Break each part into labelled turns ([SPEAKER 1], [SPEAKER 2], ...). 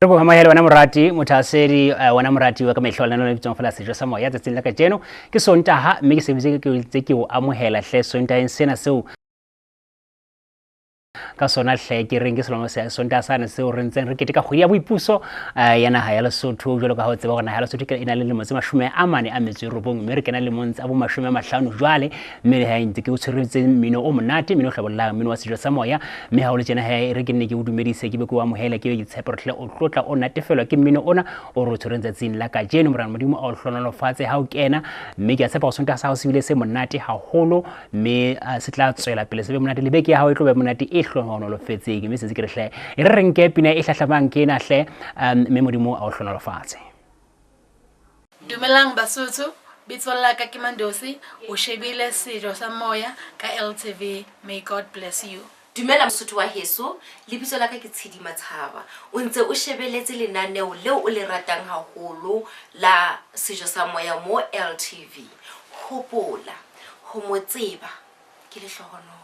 [SPEAKER 1] Roko Mamello wana morati mothasedi wana morati wa ka mehlo lana le bitsong fela Sejo sa Moea tsatsing la ka jeno ke Sontaha mme ke sebetse ke o amohela hle Sontaheng sena seo ka sona hle ke reng ke selemo se Sontaha sana seo re ntseng re keteka kgwedi ya boipuso ya naha ya Lesotho jwalo ka ha o tseba hore naha ya Lesotho ke ina le lemo tse 49 mme re kena le montse a bo 50 jwale mme ha ntse ke o tshiretse mmino o monate mmino hlabollang mmino wa Sejo sa Moea mme ha o le tjena ha re ke nne ke o dumedise ke be ko amohela ke tshepo re hle o tlotla o natefelwa ke mmino ona o re tshwereng tsatsing la ka jeno morana modimo a o hlonolofatse ha o kena mme ke a tshepa go Sontaha sa ho se bile se monate haholo mme se tla tswela pele se be monate le beke ya hao e tlo be monate e hlonolofetseng mme se ke re hle e re renke pina e hlahlamang ke ena hle mme modimo a o hlonolofatse.
[SPEAKER 2] Dumelang Basotho, bitso la ka ke Mandosi, o shebile Sejo sa Moea ka LTV. May God bless you.
[SPEAKER 3] Dumela Mosotho wa heso, lebitso la ka ke Tshedi Mathaba. O ntse o shebeletse lenaneo leo o le ratang haholo la Sejo sa Moea mo LTV. Hopola, ho mo tseba ke lehlohonolo.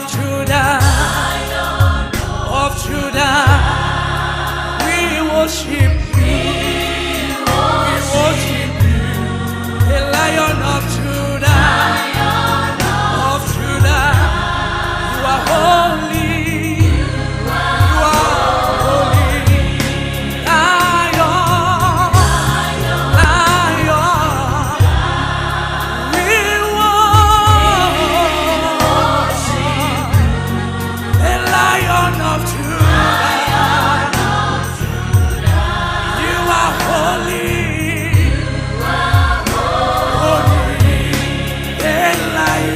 [SPEAKER 4] of Judah, of Judah, we worship you, we worship you, the Lion of Judah, you are holy, you are holy, Lion, we worship the Lion of Judah, you are holy, the Lion.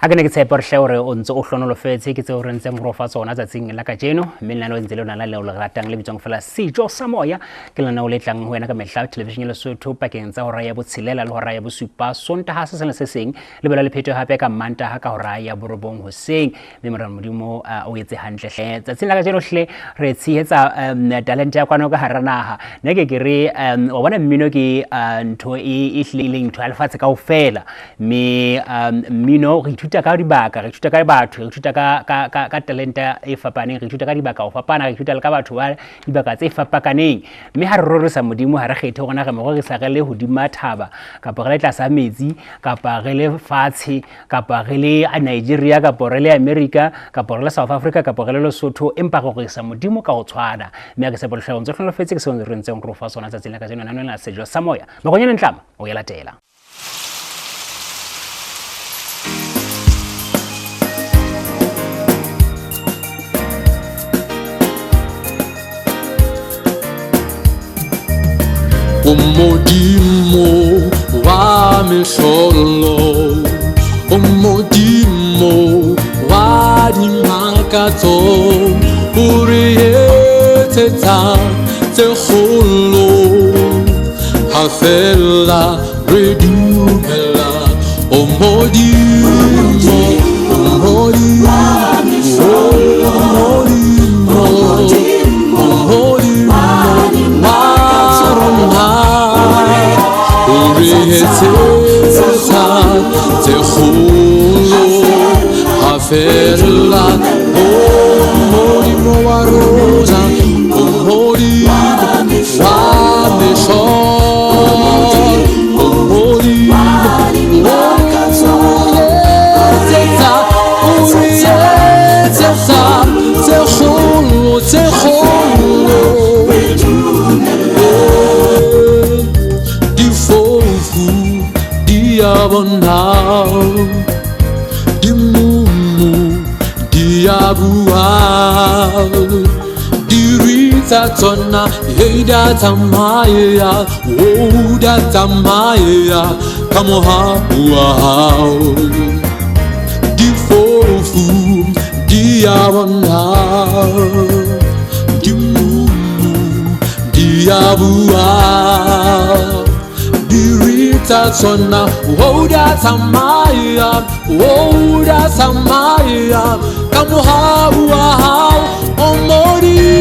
[SPEAKER 1] a ke ne ke tshepa re hle hore o ntse o hlonolofetse ke tse o re ntse morofa tsona tsatsing la kajeno mme lenaneo ntse le lona leo le ratang le bitswang fela Sejo sa Moya ke lenaneo le tlang ho wena ka mehla television ya Lesotho pakeng tsa hora ya botshelela le hora ya bosupa sontaha se seng le se seng le bela le phetho hape ka mantaha ka hora ya borobong hoseng mme mora modimo o etse hantle hle tsatsing la kajeno hle re tshehetsa talent ya kwana ka hara naha ne ke re o bona mmino ke ntho e hlileng ntho alfatse kaofela mme mmino re ithuta ka dibaka re ithuta ka batho re ithuta ka talenta e fapaneng re ithuta ka dibaka o fapana re ithuta le ka batho ba dibaka tse fapakaneng mme ha re rorisa modimo ha re kgethe gona ga mo re sa gele hodima thaba kapa re le tlasa metsi kapa re le fatshe kapa re le Nigeria kapa re le America kapa re le South Africa kapa re le Lesotho empa go rorisa modimo ka go tshwana mme ke se bolhlao ntse hlolofetse ke se re ntseng go fa sona tsa tsela ka tsena nana Sejo sa Moea Makoanyane Ntlama o ya latela
[SPEAKER 5] Umodimo wa mesholo Umodimo wa dimakatso Urieteta te kholo Hafela redumela Umodimo Umodimo Hafela Umodimo wa rosa Umodimo wa mesho Umodimo Difofu diabonao Dimumu diabuao Dirita tona Heida tamaya Woda tamaya Kamoha wow Difofu diabonao Dimumu diabuao Dirita tona Woda tamaya Kamoha wow Omorimo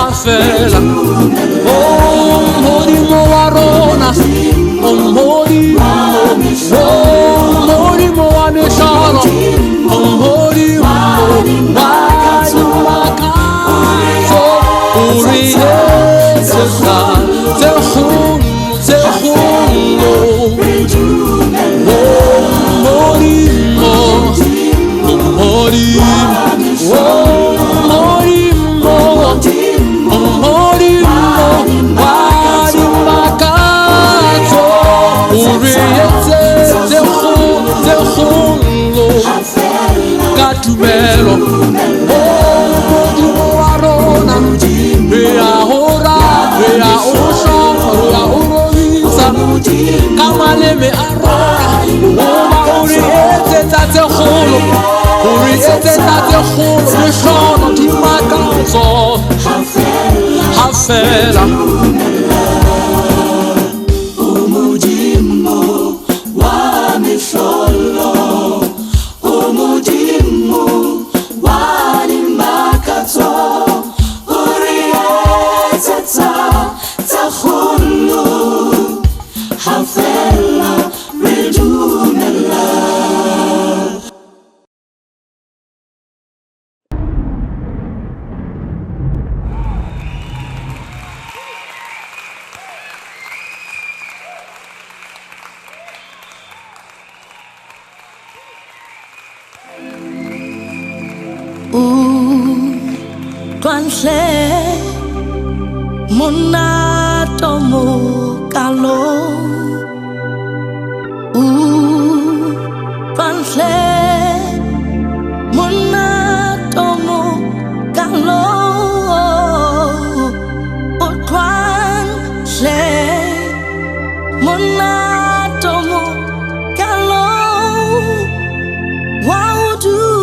[SPEAKER 5] Afela oh morimo warona oh morimo wa meshalo oh morimo so uriye sesa te Katumelo oh arona ea hora ea osha ea urovisa kamale me arona oh uri ete tate kholo mishona timakazo hafela umujimo wa misholo
[SPEAKER 6] Twanhle monato mo kalo twanhle monato mo kalo twanhle monato mo kalo wow do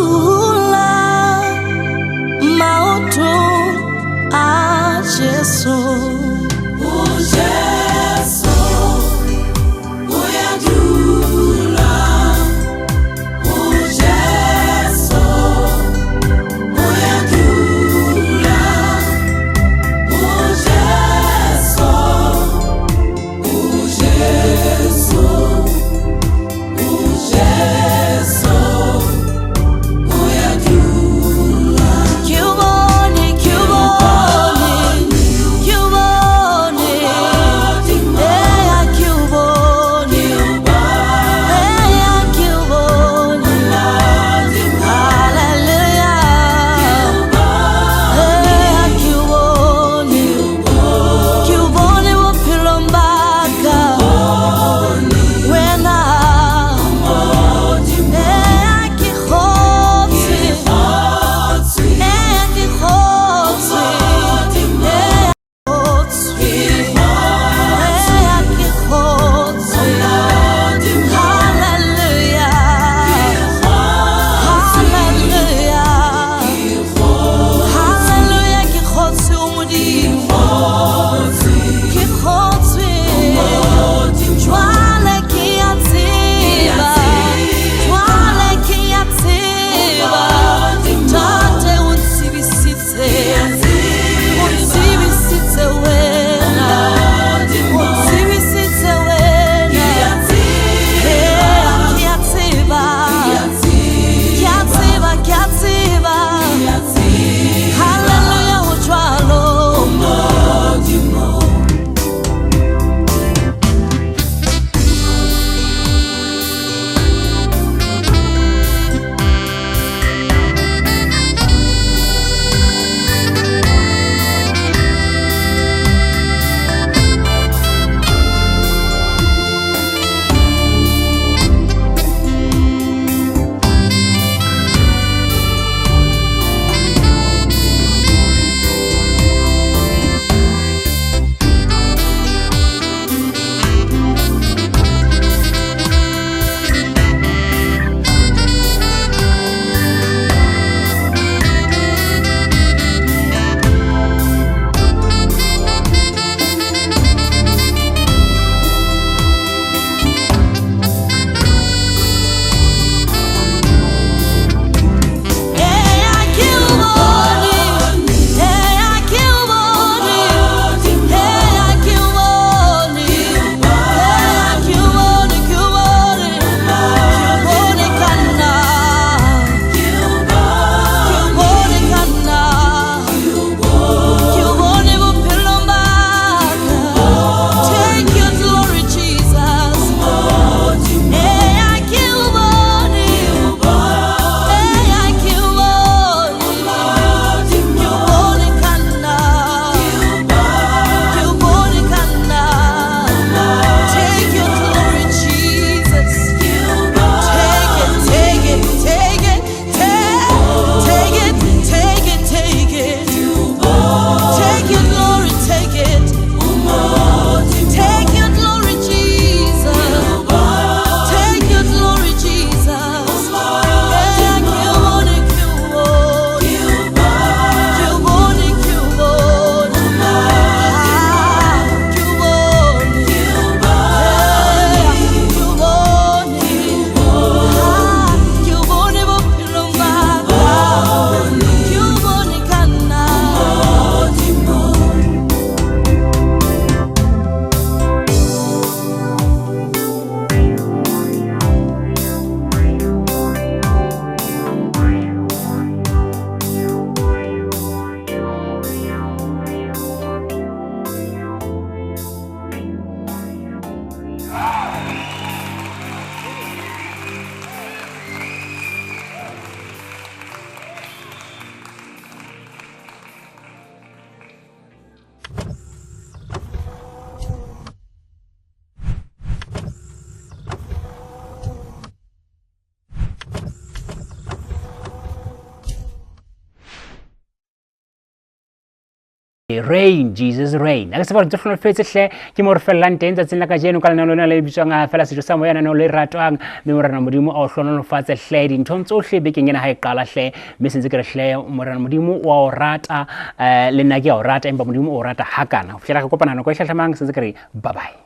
[SPEAKER 1] Rain, Jesus rain. Aka seba tsohlo fetse hle ke mo re fellang teng tsa tsena ka jeno ka lena le bitswang a fela sejo sa moya na no le ratwang me morana modimo a o hlono fatse hle dintho tsohle be keng ena ha e qala hle me sentse ke re hle morana modimo wa o rata le nna ke a o rata empa modimo o rata hakana ho fela ka kopana no ko hlahlamang sentse ke re bye bye.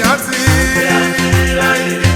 [SPEAKER 7] Yati